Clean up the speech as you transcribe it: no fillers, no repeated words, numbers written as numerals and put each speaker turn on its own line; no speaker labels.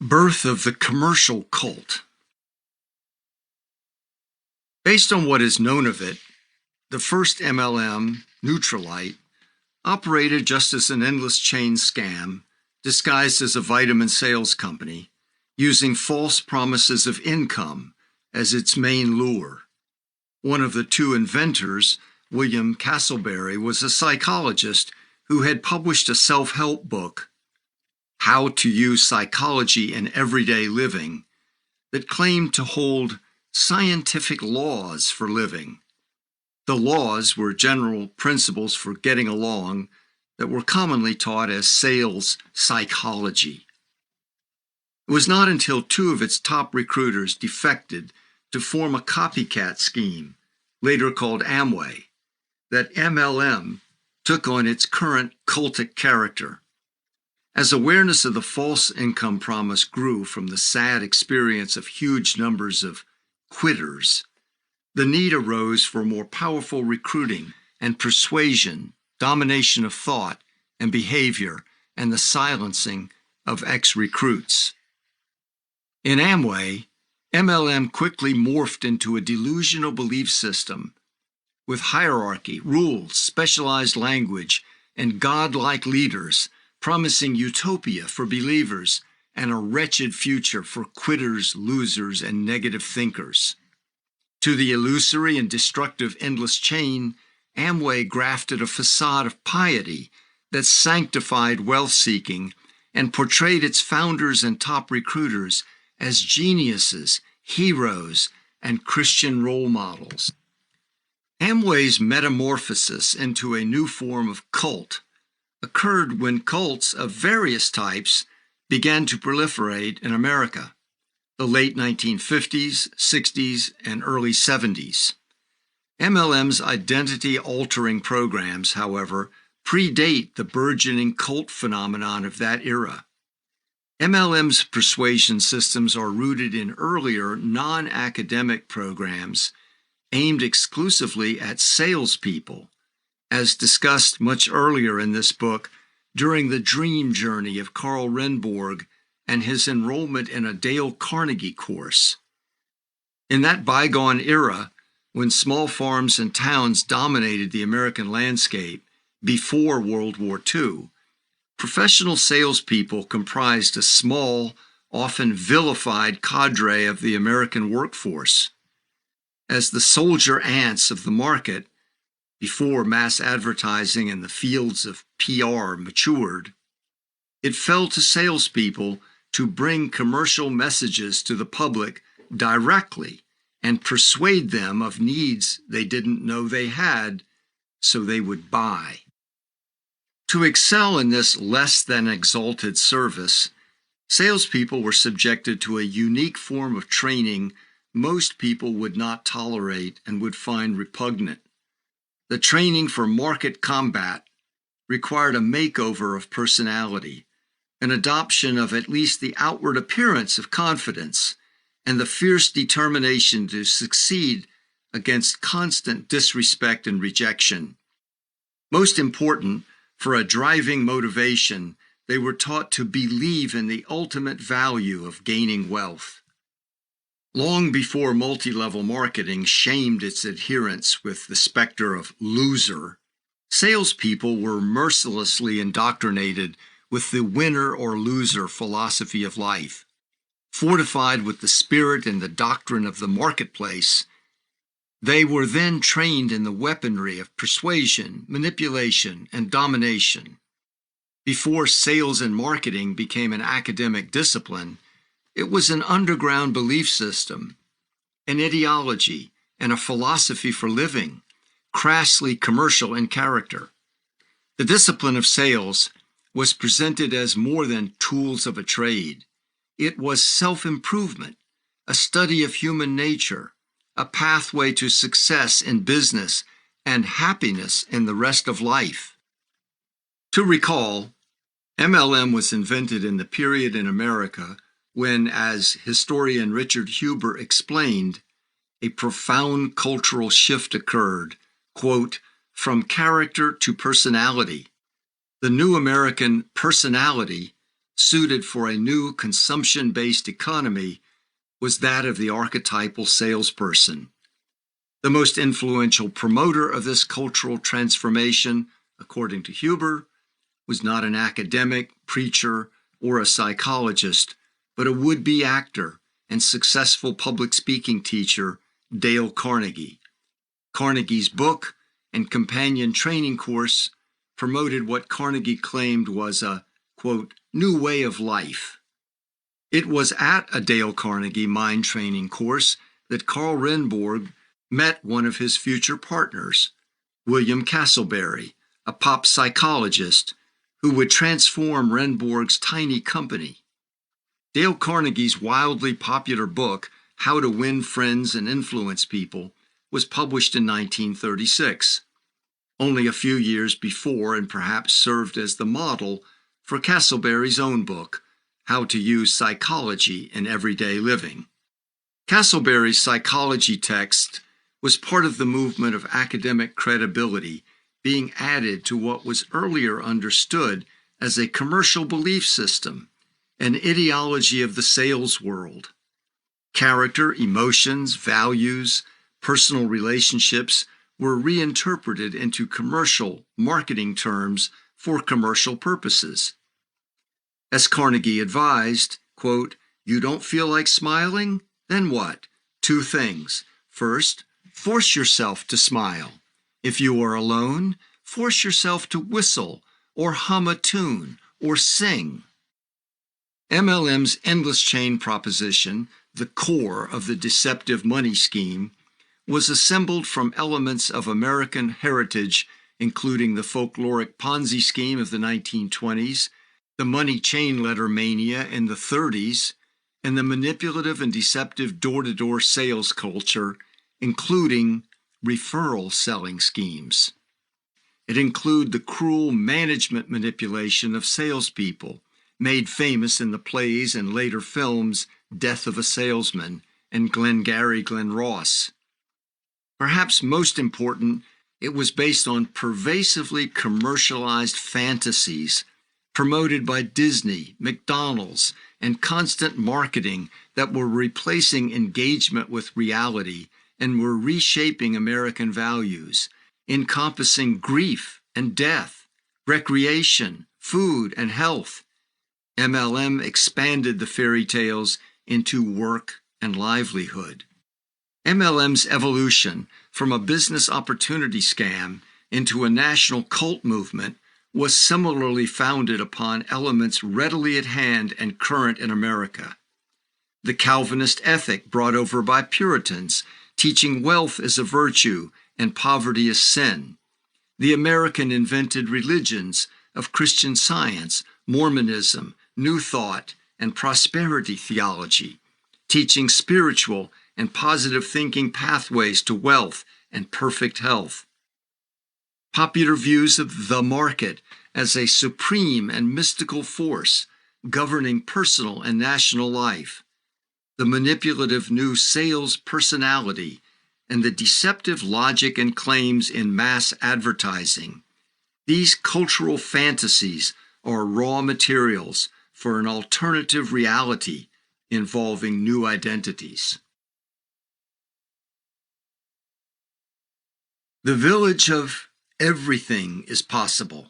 Birth of the commercial cult. Based on what is known of it, the first MLM, Neutralite, operated just as an endless chain scam disguised as a vitamin sales company, using false promises of income as its main lure. One of the two inventors, William Castleberry, was a psychologist who had published a self-help book, How to Use Psychology in Everyday Living, that claimed to hold scientific laws for living. The laws were general principles for getting along that were commonly taught as sales psychology. It was not until two of its top recruiters defected to form a copycat scheme, later called Amway, that MLM took on its current cultic character. As awareness of the false income promise grew from the sad experience of huge numbers of quitters, the need arose for more powerful recruiting and persuasion, domination of thought and behavior, and the silencing of ex-recruits. In Amway, MLM quickly morphed into a delusional belief system with hierarchy, rules, specialized language, and godlike leaders, promising utopia for believers and a wretched future for quitters, losers, and negative thinkers. To the illusory and destructive endless chain, Amway grafted a facade of piety that sanctified wealth-seeking and portrayed its founders and top recruiters as geniuses, heroes, and Christian role models. Amway's metamorphosis into a new form of cult occurred when cults of various types began to proliferate in America, the late 1950s, 60s, and early 70s. MLM's identity-altering programs, however, predate the burgeoning cult phenomenon of that era. MLM's persuasion systems are rooted in earlier non-academic programs aimed exclusively at salespeople, as discussed much earlier in this book during the dream journey of Carl Renborg and his enrollment in a Dale Carnegie course. In that bygone era, when small farms and towns dominated the American landscape before World War II, professional salespeople comprised a small, often vilified cadre of the American workforce. As the soldier ants of the market, before mass advertising and the fields of PR matured, it fell to salespeople to bring commercial messages to the public directly and persuade them of needs they didn't know they had, so they would buy. To excel in this less than exalted service, salespeople were subjected to a unique form of training most people would not tolerate and would find repugnant. The training for market combat required a makeover of personality, an adoption of at least the outward appearance of confidence, and the fierce determination to succeed against constant disrespect and rejection. Most important, for a driving motivation, they were taught to believe in the ultimate value of gaining wealth. Long before multi-level marketing shamed its adherents with the specter of loser, salespeople were mercilessly indoctrinated with the winner or loser philosophy of life. Fortified with the spirit and the doctrine of the marketplace, they were then trained in the weaponry of persuasion, manipulation, and domination. Before sales and marketing became an academic discipline, it was an underground belief system, an ideology, and a philosophy for living, crassly commercial in character. The discipline of sales was presented as more than tools of a trade. It was self-improvement, a study of human nature, a pathway to success in business and happiness in the rest of life. To recall, MLM was invented in the period in America when, as historian Richard Huber explained, a profound cultural shift occurred, quote, from character to personality. The new American personality suited for a new consumption-based economy, was that of the archetypal salesperson. The most influential promoter of this cultural transformation, according to Huber, was not an academic, preacher, or a psychologist, but a would-be actor and successful public speaking teacher, Dale Carnegie. Carnegie's book and companion training course promoted what Carnegie claimed was a, quote, new way of life. It was at a Dale Carnegie mind training course that Carl Renborg met one of his future partners, William Castleberry, a pop psychologist who would transform Renborg's tiny company. Dale Carnegie's wildly popular book, How to Win Friends and Influence People, was published in 1936, only a few years before, and perhaps served as the model for Castleberry's own book, How to Use Psychology in Everyday Living. Castleberry's psychology text was part of the movement of academic credibility being added to what was earlier understood as a commercial belief system, an ideology of the sales world. Character, emotions, values, personal relationships were reinterpreted into commercial marketing terms for commercial purposes. As Carnegie advised, quote, you don't feel like smiling? Then what? Two things. First, force yourself to smile. If you are alone, force yourself to whistle or hum a tune or sing. MLM's endless chain proposition, the core of the deceptive money scheme, was assembled from elements of American heritage, including the folkloric Ponzi scheme of the 1920s, the money chain letter mania in the 30s, and the manipulative and deceptive door-to-door sales culture, including referral selling schemes. It included the cruel management manipulation of salespeople, made famous in the plays and later films Death of a Salesman and Glengarry Glen Ross. Perhaps most important, it was based on pervasively commercialized fantasies promoted by Disney, McDonald's, and constant marketing that were replacing engagement with reality and were reshaping American values, encompassing grief and death, recreation, food, and health. MLM expanded the fairy tales into work and livelihood. MLM's evolution from a business opportunity scam into a national cult movement was similarly founded upon elements readily at hand and current in America. The Calvinist ethic brought over by Puritans, teaching wealth is a virtue and poverty is sin. The American invented religions of Christian Science, Mormonism, New Thought, and prosperity theology, teaching spiritual and positive thinking pathways to wealth and perfect health. Popular views of the market as a supreme and mystical force governing personal and national life, the manipulative new sales personality, and the deceptive logic and claims in mass advertising. These cultural fantasies are raw materials for an alternative reality involving new identities. The village of everything is possible.